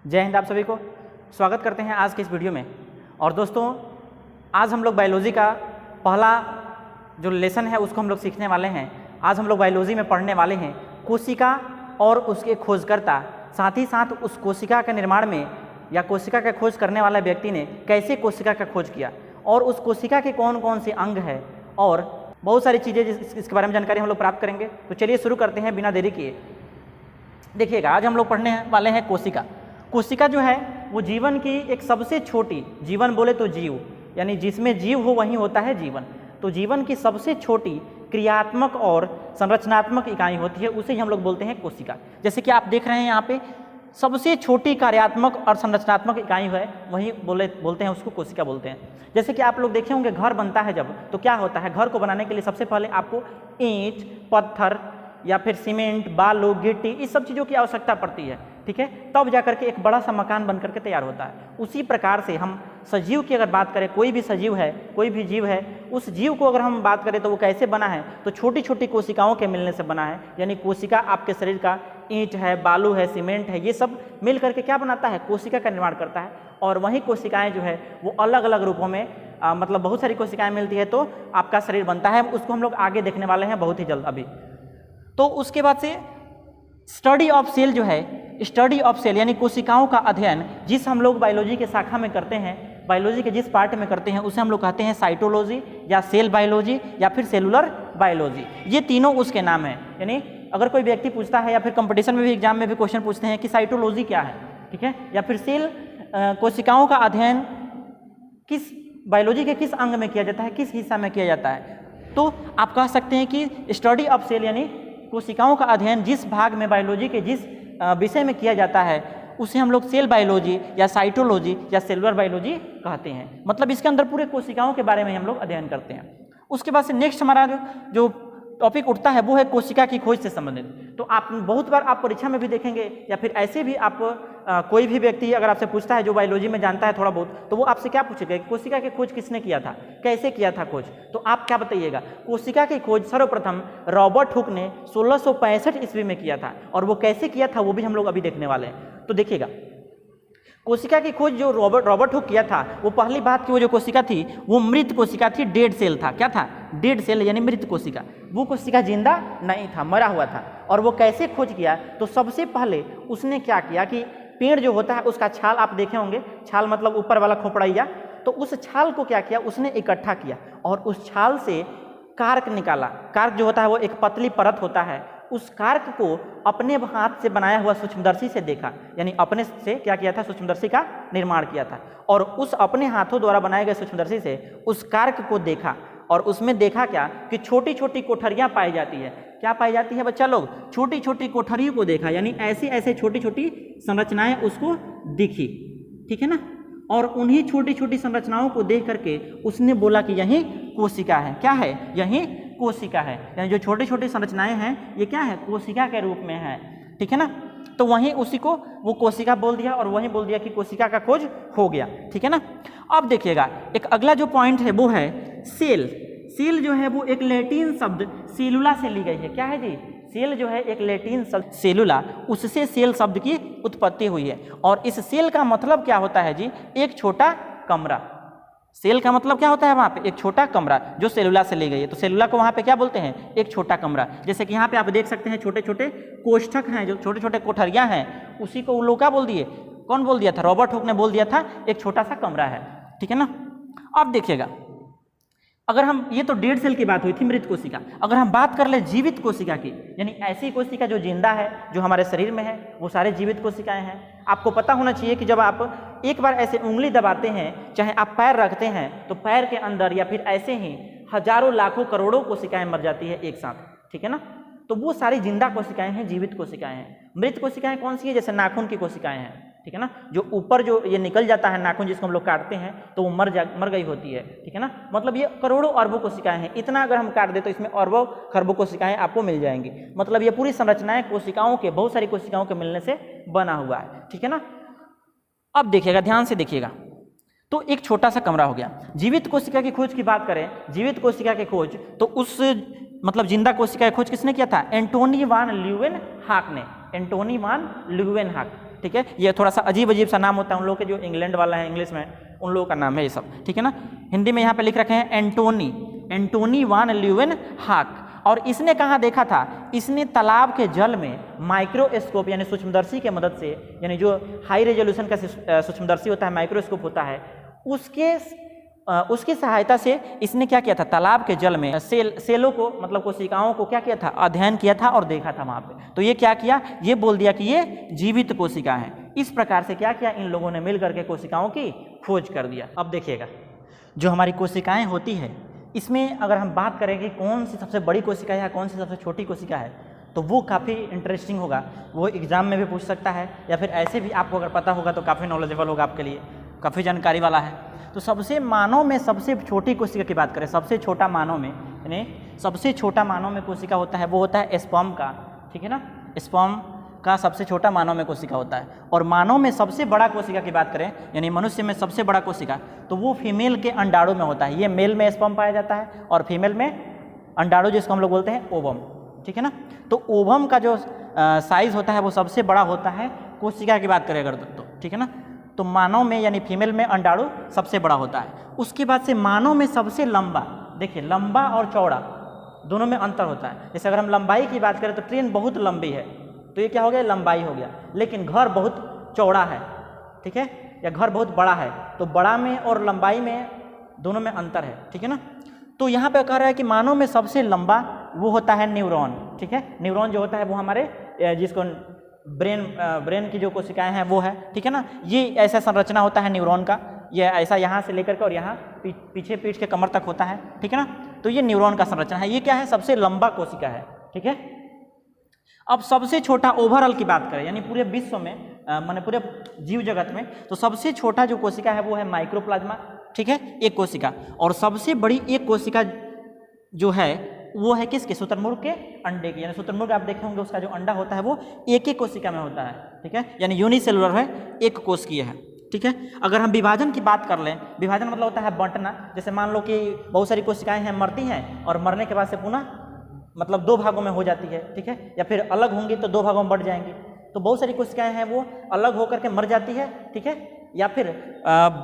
जय हिंद। आप सभी को स्वागत करते हैं आज के इस वीडियो में। और दोस्तों, आज हम लोग बायोलॉजी का पहला जो लेसन है उसको हम लोग सीखने वाले हैं। आज हम लोग बायोलॉजी में पढ़ने वाले हैं कोशिका और उसके खोजकर्ता, साथ ही साथ उस कोशिका के निर्माण में या कोशिका का खोज करने वाला व्यक्ति ने कैसे कोशिका का खोज किया और उस कोशिका के कौन कौन से अंग है और बहुत सारी चीज़ें इसके बारे में जानकारी हम लोग प्राप्त करेंगे। तो चलिए शुरू करते हैं बिना देरी किए। देखिएगा, आज हम लोग पढ़ने वाले हैं कोशिका। कोशिका जो है वो जीवन की एक सबसे छोटी, जीवन बोले तो जीव, यानी जिसमें जीव हो वहीं होता है जीवन। तो जीवन की सबसे छोटी क्रियात्मक और संरचनात्मक इकाई होती है, उसे ही हम लोग बोलते हैं कोशिका। जैसे कि आप देख रहे हैं यहाँ पे सबसे छोटी कार्यात्मक और संरचनात्मक इकाई है, वही बोलते हैं उसको कोशिका बोलते हैं। जैसे कि आप लोग देखे होंगे घर बनता है जब, तो क्या होता है, घर को बनाने के लिए सबसे पहले आपको ईंट, पत्थर या फिर सीमेंट, बालू, गिट्टी, इस सब चीज़ों की आवश्यकता पड़ती है, ठीक है। तब जाकर के एक बड़ा सा मकान बन करके तैयार होता है। उसी प्रकार से हम सजीव की अगर बात करें, कोई भी सजीव है, कोई भी जीव है, उस जीव को अगर हम बात करें तो वो कैसे बना है, तो छोटी छोटी कोशिकाओं के मिलने से बना है। यानी कोशिका आपके शरीर का ईंट है, बालू है, सीमेंट है, ये सब मिल करके क्या बनाता है, कोशिका का निर्माण करता है। और वही कोशिकाएं जो है वो अलग अलग रूपों में मतलब बहुत सारी कोशिकाएं मिलती है तो आपका शरीर बनता है। उसको हम लोग आगे देखने वाले हैं बहुत ही जल्द अभी। तो उसके बाद से स्टडी ऑफ सेल जो है, स्टडी ऑफ सेल यानी कोशिकाओं का अध्ययन, जिस हम लोग बायोलॉजी के शाखा में करते हैं, बायोलॉजी के जिस पार्ट में करते हैं उसे हम लोग कहते हैं साइटोलॉजी या सेल बायोलॉजी या फिर सेलुलर बायोलॉजी। ये तीनों उसके नाम हैं। यानी अगर कोई व्यक्ति पूछता है या फिर कंपटीशन में भी, एग्जाम में भी क्वेश्चन पूछते हैं कि साइटोलॉजी क्या है, ठीक है, या फिर सेल कोशिकाओं का अध्ययन किस बायोलॉजी के किस अंग में किया जाता है, किस हिस्सा में किया जाता है, तो आप कह सकते हैं कि स्टडी ऑफ सेल यानी कोशिकाओं का अध्ययन जिस भाग में बायोलॉजी के जिस विषय में किया जाता है उसे हम लोग सेल बायोलॉजी या साइटोलॉजी या सेलुलर बायोलॉजी कहते हैं। मतलब इसके अंदर पूरे कोशिकाओं के बारे में हम लोग अध्ययन करते हैं। उसके बाद से नेक्स्ट हमारा जो टॉपिक उठता है वो है कोशिका की खोज से संबंधित। तो आप बहुत बार आप परीक्षा में भी देखेंगे या फिर ऐसे भी आप कोई भी व्यक्ति अगर आपसे पूछता है जो बायोलॉजी में जानता है थोड़ा बहुत, तो वो आपसे क्या पूछेगा, कोशिका की खोज किसने किया था, कैसे किया था खोज। तो आप क्या बताइएगा, कोशिका की खोज सर्वप्रथम रॉबर्ट हुक ने 1665 ईस्वी में किया था। और वो कैसे किया था वो भी हम लोग अभी देखने वाले हैं। तो देखिएगा, कोशिका की खोज जो रॉबर्ट हुक किया था, वो पहली बात कि वो जो कोशिका थी वो मृत कोशिका थी, डेड सेल था। क्या था, डेड सेल यानी मृत कोशिका। वो कोशिका जिंदा नहीं था, मरा हुआ था। और वो कैसे खोज किया, तो सबसे पहले उसने क्या किया कि पेड़ जो होता है उसका छाल आप देखे होंगे, छाल मतलब ऊपर वाला खोपड़िया, तो उस छाल को क्या किया, उसने इकट्ठा किया और उस छाल से कार्क निकाला। कार्क जो होता है वो एक पतली परत होता है। उस कार्क को अपने हाथ से बनाया हुआ सूक्ष्मदर्शी से देखा, यानी अपने से क्या किया था, सूक्ष्मदर्शी का निर्माण किया था। और उस अपने हाथों द्वारा बनाए गए सूक्ष्मदर्शी से उस कार्क को देखा और उसमें देखा क्या कि छोटी छोटी कोठरियां पाई जाती है। क्या पाई जाती है बच्चा लोग, छोटी छोटी कोठरियों को देखा, यानी ऐसी ऐसे छोटी छोटी संरचनाएं उसको दिखी, ठीक है ना। और उन्हीं छोटी छोटी संरचनाओं को देख करके उसने बोला कि यही कोशिका है। क्या है, यही कोशिका है। यानी जो छोटी छोटी संरचनाएं हैं ये क्या है, कोशिका के रूप में है, ठीक है ना। तो वहीं उसी को वो कोशिका बोल दिया और वहीं बोल दिया कि कोशिका का खोज हो गया, ठीक है ना। अब देखिएगा, एक अगला जो पॉइंट है वो है सेल। सेल जो है वो एक लैटिन शब्द सेलुला से ली गई है। क्या है जी, सेल जो है एक लैटिन शब्द सेलुला, उससे सेल शब्द की उत्पत्ति हुई है। और इस सेल का मतलब क्या होता है जी, एक छोटा कमरा। सेल का मतलब क्या होता है, वहाँ पे एक छोटा कमरा जो सेलुला से ली गई है। तो सेलुला को वहाँ पे क्या बोलते हैं, एक छोटा कमरा। जैसे कि यहाँ पे आप देख सकते हैं छोटे छोटे कोष्ठक हैं, जो छोटे छोटे कोठरियाँ हैं, उसी को उन लोग क्या बोल दिए, कौन बोल दिया था, रॉबर्ट हुक ने बोल दिया था एक छोटा सा कमरा है, ठीक है ना। अब देखिएगा, अगर हम, ये तो डेड सेल की बात हुई थी, मृत कोशिका। अगर हम बात कर ले जीवित कोशिका की, यानी ऐसी कोशिका जो जिंदा है, जो हमारे शरीर में है, वो सारे जीवित कोशिकाएं हैं। आपको पता होना चाहिए कि जब आप एक बार ऐसे उंगली दबाते हैं, चाहे आप पैर रखते हैं, तो पैर के अंदर या फिर ऐसे ही हजारों लाखों करोड़ों कोशिकाएं मर जाती है एक साथ, ठीक है ना। तो वो सारी जिंदा कोशिकाएं हैं, जीवित कोशिकाएं हैं। मृत कोशिकाएं कौन सी है, जैसे नाखून की कोशिकाएं हैं, ठीक है ना, जो ऊपर जो ये निकल जाता है नाखून, जिसको हम लोग काटते हैं तो वो मर गई होती है, ठीक है ना। मतलब ये करोड़ों अरबों कोशिकाएं हैं। इतना अगर हम काट दे तो इसमें अरबों खरबों कोशिकाएं आपको मिल जाएंगी। मतलब ये पूरी संरचनाएं कोशिकाओं के, बहुत सारी कोशिकाओं के मिलने से बना हुआ है, ठीक है ना। अब देखिएगा, ध्यान से देखिएगा, तो एक छोटा सा कमरा हो गया। जीवित कोशिका की खोज की बात करें, जीवित कोशिका की खोज तो उस मतलब जिंदा कोशिका की खोज किसने किया था, एंटोनी वान ल्यूवेनहाक ने। एंटोनी वान ल्यूवेनहाक, ठीक है। ये थोड़ा सा अजीब अजीब सा नाम होता है उन लोगों के, जो इंग्लैंड वाला है इंग्लिश में, उन लोगों का नाम है ये सब, ठीक है ना। हिंदी में यहाँ पे लिख रखे हैं एंटोनी वान ल्यूवेनहॉक। और इसने कहाँ देखा था? इसने तालाब के जल में माइक्रोस्कोप यानी सूक्ष्मदर्शी के मदद से, यानी जो हाई रेजोल्यूशन का सूक्ष्मदर्शी होता है, माइक्रोस्कोप होता है, उसकी सहायता से इसने क्या किया था? तालाब के जल में सेलों को, मतलब कोशिकाओं को क्या किया था? अध्ययन किया था और देखा था वहाँ पे। तो ये क्या किया? ये बोल दिया कि ये जीवित कोशिका है। इस प्रकार से क्या किया? इन लोगों ने मिल करके कोशिकाओं की खोज कर दिया। अब देखिएगा, जो हमारी कोशिकाएं होती है, इसमें अगर हम बात करें कि कौन सी सबसे बड़ी कोशिका है या कौन सी सबसे छोटी कोशिका है, तो वो काफ़ी इंटरेस्टिंग होगा। वो एग्जाम में भी पूछ सकता है, या फिर ऐसे भी आपको अगर पता होगा तो काफ़ी नॉलेजेबल होगा, आपके लिए काफ़ी जानकारी वाला है। तो सबसे मानव में सबसे छोटी कोशिका की बात करें, सबसे छोटा मानव में, यानी सबसे छोटा मानव में कोशिका होता है, वो होता है स्पर्म का, ठीक है ना। स्पर्म का सबसे छोटा मानव में कोशिका होता है। और मानव में सबसे बड़ा कोशिका की बात करें, यानी मनुष्य में सबसे बड़ा कोशिका, तो वो फीमेल के अंडाणु में होता है। ये मेल में स्पर्म पाया जाता है और फीमेल में अंडाणु, जिसको हम लोग बोलते हैं ओवम, ठीक है ना। तो ओवम का जो साइज होता है वो सबसे बड़ा होता है कोशिका की बात करें अगर तो, ठीक है ना। तो मानव में यानी फीमेल में अंडाणु सबसे बड़ा होता है। उसके बाद से मानव में सबसे लंबा, देखिए लंबा और चौड़ा दोनों में अंतर होता है। जैसे अगर हम लंबाई की बात करें तो ट्रेन बहुत लंबी है, तो ये क्या हो गया? लंबाई हो गया। लेकिन घर बहुत चौड़ा है, ठीक है, या घर बहुत बड़ा है, तो बड़ा में और लंबाई में दोनों में अंतर है, ठीक है ना। तो यहाँ पे कह रहा है कि मानव में सबसे लंबा वो होता है न्यूरॉन, ठीक है। न्यूरॉन जो होता है वो हमारे जिसको ब्रेन की जो कोशिकाएं हैं वो है, ठीक है ना। ये ऐसा संरचना होता है न्यूरॉन का, ये ऐसा यहाँ से लेकर के और यहाँ पीछे पीठ के कमर तक होता है, ठीक है ना। तो ये न्यूरॉन का संरचना है। ये क्या है? सबसे लंबा कोशिका है, ठीक है। अब सबसे छोटा ओवरऑल की बात करें, यानी पूरे विश्व में, माने पूरे जीव जगत में, तो सबसे छोटा जो कोशिका है वो है माइक्रोप्लाज्मा, ठीक है, एक कोशिका। और सबसे बड़ी एक कोशिका जो है वो है किसके? शुतुरमुर्ग के अंडे की। यानी शुतुरमुर्ग आप देखे होंगे, उसका जो अंडा होता है वो एक ही कोशिका में होता है, ठीक है, यानी यूनिसेलुलर है, एक कोशिकीय है, ठीक है। अगर हम विभाजन की बात कर लें, विभाजन मतलब होता है बांटना। जैसे मान लो कि बहुत सारी कोशिकाएं हैं, मरती हैं और मरने के बाद से पुनः मतलब दो भागों में हो जाती है, ठीक है, या फिर अलग होंगी तो दो भागों में बढ़ जाएंगी। तो बहुत सारी कोशिकाएं हैं वो अलग होकर के मर जाती है, ठीक है, या फिर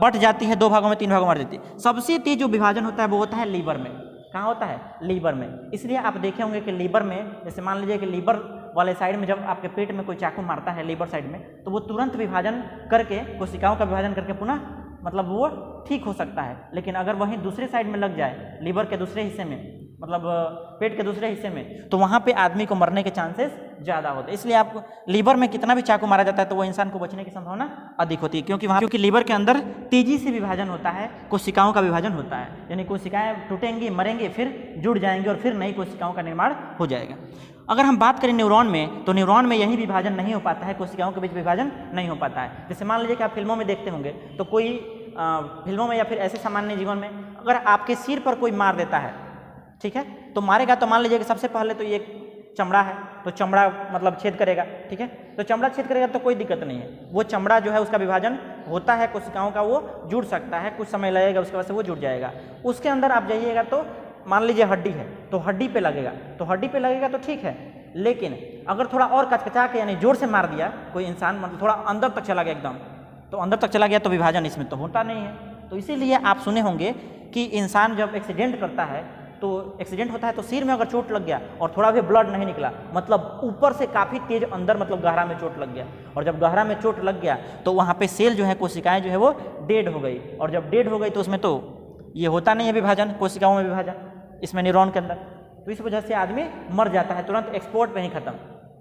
बढ़ जाती है, दो भागों में, तीन भागों में मर जाती है। सबसे तेज जो विभाजन होता है वो होता है लीवर में। कहाँ होता है? लीवर में। इसलिए आप देखे होंगे कि लीवर में, जैसे मान लीजिए कि लीवर वाले साइड में जब आपके पेट में कोई चाकू मारता है लीवर साइड में, तो वो तुरंत विभाजन करके, कोशिकाओं का विभाजन करके पुनः मतलब वो ठीक हो सकता है। लेकिन अगर वहीं दूसरे साइड में लग जाए, लीवर के दूसरे हिस्से में, मतलब पेट के दूसरे हिस्से में, तो वहाँ पे आदमी को मरने के चांसेस ज़्यादा होते हैं। इसलिए आपको लीवर में कितना भी चाकू मारा जाता है तो वो इंसान को बचने की संभावना अधिक होती है, क्योंकि लीवर के अंदर तेजी से विभाजन होता है, कोशिकाओं का विभाजन होता है। यानी कोशिकाएं टूटेंगी, मरेंगी, फिर जुड़ जाएंगी और फिर नई कोशिकाओं का निर्माण हो जाएगा। अगर हम बात करें न्यूरॉन में, तो न्यूरॉन में यही विभाजन नहीं हो पाता है, कोशिकाओं के बीच विभाजन नहीं हो पाता है। जैसे मान लीजिए कि आप फिल्मों में देखते होंगे, तो कोई फिल्मों में या फिर ऐसे सामान्य जीवन में अगर आपके सिर पर कोई मार देता है, ठीक है, तो मारेगा तो मान लीजिए कि सबसे पहले तो ये चमड़ा है, तो चमड़ा मतलब छेद करेगा, ठीक है, तो चमड़ा छेद करेगा तो कोई दिक्कत नहीं है। वो चमड़ा जो है उसका विभाजन होता है, कोशिकाओं का वो जुड़ सकता है, कुछ समय लगेगा, उसके बाद से वो जुड़ जाएगा। उसके अंदर आप जाइएगा तो मान लीजिए हड्डी है, तो हड्डी पे लगेगा, तो हड्डी पे लगेगा तो ठीक है। लेकिन अगर थोड़ा और कचकचा के यानी जोर से मार दिया कोई इंसान, मतलब थोड़ा अंदर तक चला गया एकदम, तो अंदर तक चला गया तो विभाजन इसमें तो होता नहीं है। तो इसीलिए आप सुने होंगे कि इंसान जब एक्सीडेंट करता है, तो एक्सीडेंट होता है तो सिर में अगर चोट लग गया और थोड़ा भी ब्लड नहीं निकला, मतलब ऊपर से काफ़ी तेज अंदर मतलब गहरा में चोट लग गया, और जब गहरा में चोट लग गया तो वहाँ पे सेल जो है, कोशिकाएं जो है वो डेड हो गई, और जब डेड हो गई तो उसमें तो ये होता नहीं है विभाजन, कोशिकाओं में विभाजन, इसमें न्यूरॉन के अंदर, तो इस वजह से आदमी मर जाता है तुरंत, एक्सपोर्ट में ही खत्म,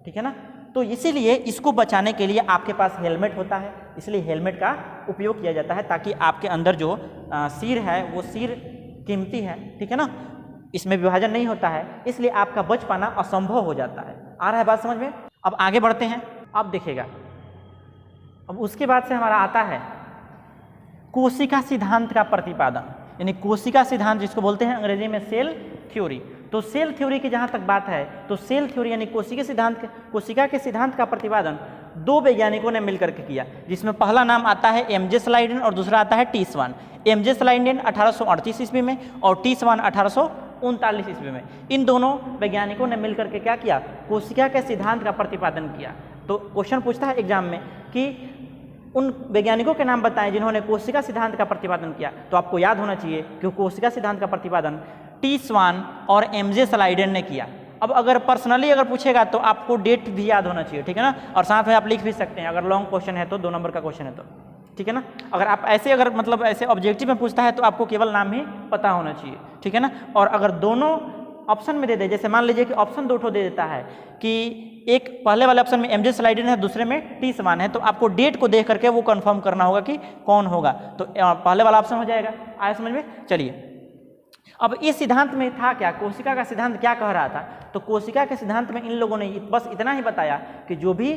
ठीक है ना। तो इसीलिए इसको बचाने के लिए आपके पास हेलमेट होता है, इसलिए हेलमेट का उपयोग किया जाता है, ताकि आपके अंदर जो सिर है वो सिर कीमती है, ठीक है ना, इसमें विभाजन नहीं होता है, इसलिए आपका बच पाना असंभव हो जाता है। आ रहा है बात समझ में? अब आगे बढ़ते हैं। अब देखिएगा, अब उसके बाद से हमारा आता है कोशिका सिद्धांत का प्रतिपादन, यानी कोशिका सिद्धांत जिसको बोलते हैं अंग्रेजी में सेल थ्योरी। तो सेल थ्योरी की जहाँ तक बात है, तो सेल थ्योरी यानी कोशिका के सिद्धांत का प्रतिपादन दो वैज्ञानिकों ने मिलकर के किया, जिसमें पहला नाम आता है एमजे स्लाइडेन और दूसरा आता है टी स्वान। एमजे स्लाइडेन 1838 ईस्वी में और टी स्वान 1839 ईस्वी में। इन दोनों वैज्ञानिकों ने मिलकर के क्या किया? कोशिका के सिद्धांत का प्रतिपादन किया। तो क्वेश्चन पूछता है एग्जाम में कि उन वैज्ञानिकों के नाम बताएं जिन्होंने कोशिका सिद्धांत का प्रतिपादन किया। तो आपको याद होना चाहिए कि कोशिका सिद्धांत का प्रतिपादन टी स्वान और एमजे स्लाइडेन ने किया। अब अगर पर्सनली अगर पूछेगा तो आपको डेट भी याद होना चाहिए, ठीक है ना, और साथ में आप लिख भी सकते हैं अगर लॉन्ग क्वेश्चन है तो, 2 नंबर का क्वेश्चन है तो, ठीक है ना। अगर आप ऐसे अगर मतलब ऐसे ऑब्जेक्टिव में पूछता है तो आपको केवल नाम ही पता होना चाहिए, ठीक है ना। और अगर दोनों ऑप्शन में दे दे, जैसे मान लीजिए कि ऑप्शन 2 दे देता है कि एक पहले वाले ऑप्शन में एमजे स्लाइडेन है, दूसरे में टी स्वान है, तो आपको डेट को देख करके वो कंफर्म करना होगा कि कौन होगा। तो पहले वाला ऑप्शन हो जाएगा। आया समझ में? चलिए, अब इस सिद्धांत में था क्या, कोशिका का सिद्धांत क्या कह रहा था? तो कोशिका के सिद्धांत में इन लोगों ने बस इतना ही बताया कि जो भी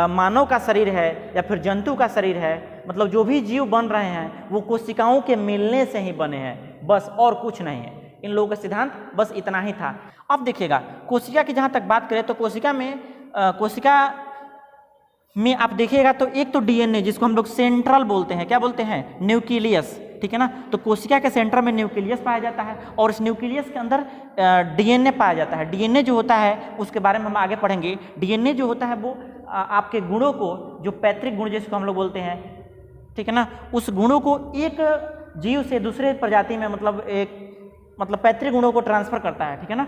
मानव का शरीर है या फिर जंतु का शरीर है, मतलब जो भी जीव बन रहे हैं वो कोशिकाओं के मिलने से ही बने हैं, बस और कुछ नहीं है। इन लोगों का सिद्धांत बस इतना ही था। अब देखिएगा कोशिका की जहाँ तक बात करें तो कोशिका में आप देखिएगा तो एक तो डीएनए जिसको हम लोग सेंट्रल बोलते हैं, क्या बोलते हैं? न्यूक्लियस, ठीक है ना। तो कोशिका के सेंटर में न्यूक्लियस पाया जाता है और इस न्यूक्लियस के अंदर डीएनए पाया जाता है। डीएनए जो होता है उसके बारे में हम आगे पढ़ेंगे। डीएनए जो होता है वो आपके गुणों को, जो पैतृक गुण जिसको हम लोग बोलते हैं, ठीक है ना, उस गुणों को एक जीव से दूसरे प्रजाति में मतलब पैतृक गुणों को ट्रांसफर करता है, ठीक है ना।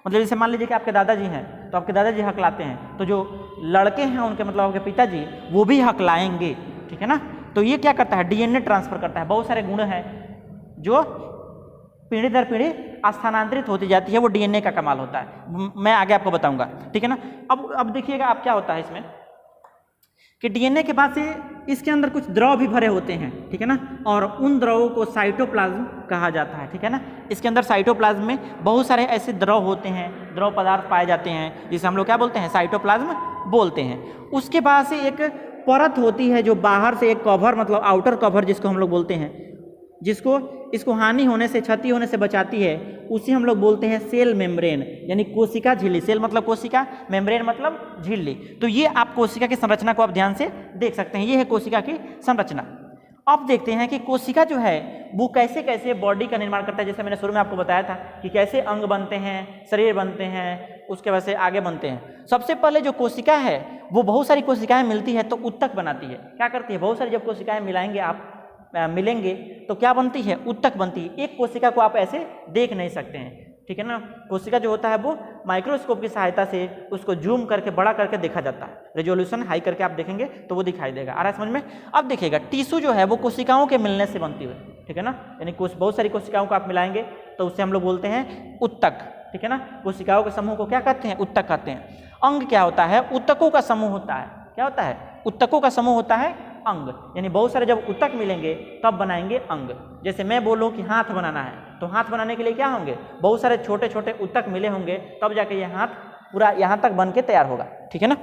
मतलब जैसे मान लीजिए कि आपके दादाजी हैं तो आपके दादाजी हकलाते हैं, तो जो लड़के हैं उनके मतलब आपके पिताजी वो भी हकलाएंगे, ठीक है ना। तो ये क्या करता है? डीएनए ट्रांसफर करता है। बहुत सारे गुण हैं जो पीढ़ी दर पीढ़ी स्थानांतरित होती जाती है, वो डीएनए का कमाल होता है। मैं आगे आपको बताऊंगा, ठीक है ना। अब देखिएगा आप क्या होता है इसमें कि डीएनए के बाद से इसके अंदर कुछ द्रव भी भरे होते हैं, ठीक है ना, और उन द्रवों को साइटोप्लाज्म कहा जाता है, ठीक है ना। इसके अंदर साइटोप्लाज्म में बहुत सारे ऐसे द्रव होते हैं, द्रव पदार्थ पाए जाते हैं जिसे हम लोग क्या बोलते हैं? साइटोप्लाज्म बोलते हैं। उसके बाद से एक परत होती है जो बाहर से एक कवर, मतलब आउटर कवर जिसको हम लोग बोलते हैं, जिसको इसको हानि होने से, क्षति होने से बचाती है, उसे हम लोग बोलते हैं सेल मेम्ब्रेन, यानी कोशिका झिल्ली। सेल मतलब कोशिका, मेम्ब्रेन मतलब झिल्ली। तो ये आप कोशिका की संरचना को आप ध्यान से देख सकते हैं, ये है कोशिका की संरचना। अब देखते हैं कि कोशिका जो है वो कैसे कैसे बॉडी का निर्माण करता है। जैसे मैंने शुरू में आपको बताया था कि कैसे अंग बनते हैं, शरीर बनते हैं, उसके बाद से आगे बनते हैं। सबसे पहले जो कोशिका है वो बहुत सारी कोशिकाएं मिलती है तो उत्तक बनाती है। क्या करती है? बहुत सारी जब कोशिकाएं मिलाएंगे आप मिलेंगे तो क्या बनती है? उत्तक बनती है। एक कोशिका को आप ऐसे देख नहीं सकते हैं, ठीक है ना। कोशिका जो होता है वो माइक्रोस्कोप की सहायता से उसको जूम करके बड़ा करके देखा जाता है। रेजोल्यूशन हाई करके आप देखेंगे तो वो दिखाई देगा। आ रहा है समझ में? अब देखिएगा टिश्यू जो है वो कोशिकाओं के मिलने से बनती है, ठीक है ना। यानी बहुत सारी कोशिकाओं को आप मिलाएंगे तो उससे हम लोग बोलते हैं उत्तक, ठीक है ना। कोशिकाओं के समूह को क्या कहते हैं? उत्तक कहते हैं। अंग क्या होता है? उत्तकों का समूह होता है। क्या होता है? उत्तकों का समूह होता है अंग। यानी बहुत सारे जब उत्तक मिलेंगे तब बनाएंगे अंग। जैसे मैं बोलूं कि हाथ बनाना है तो हाथ बनाने के लिए क्या होंगे? बहुत सारे छोटे छोटे उत्तक मिले होंगे तब जाके ये हाथ पूरा यहाँ तक बन के तैयार होगा, ठीक है ना।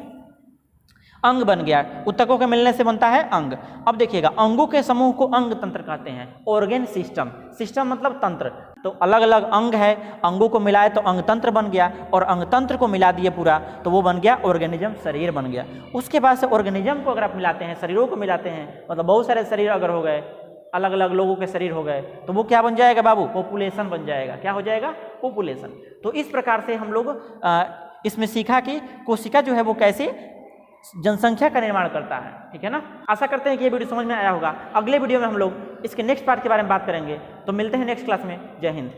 अंग बन गया, उत्तकों के मिलने से बनता है अंग। अब देखिएगा अंगों के समूह को अंग तंत्र कहते हैं। ऑर्गेन सिस्टम, सिस्टम मतलब तंत्र। तो अलग अलग अंग है, अंगों को मिलाए तो अंग तंत्र बन गया, और अंग तंत्र को मिला दिए पूरा तो वो बन गया ऑर्गेनिज्म, शरीर बन गया। उसके बाद से ऑर्गेनिज्म को अगर आप मिलाते हैं, शरीरों को मिलाते हैं, मतलब बहुत सारे शरीर अगर हो गए, अलग अलग लोगों के शरीर हो गए तो वो क्या बन जाएगा बाबू? पॉपुलेशन बन जाएगा। क्या हो जाएगा? पॉपुलेशन। तो इस प्रकार से हम लोग इसमें सीखा कि कोशिका जो है वो कैसे जनसंख्या का निर्माण करता है, ठीक है ना। आशा करते हैं कि ये वीडियो समझ में आया होगा। अगले वीडियो में हम लोग इसके नेक्स्ट पार्ट के बारे में बात करेंगे। तो मिलते हैं नेक्स्ट क्लास में। जय हिंद।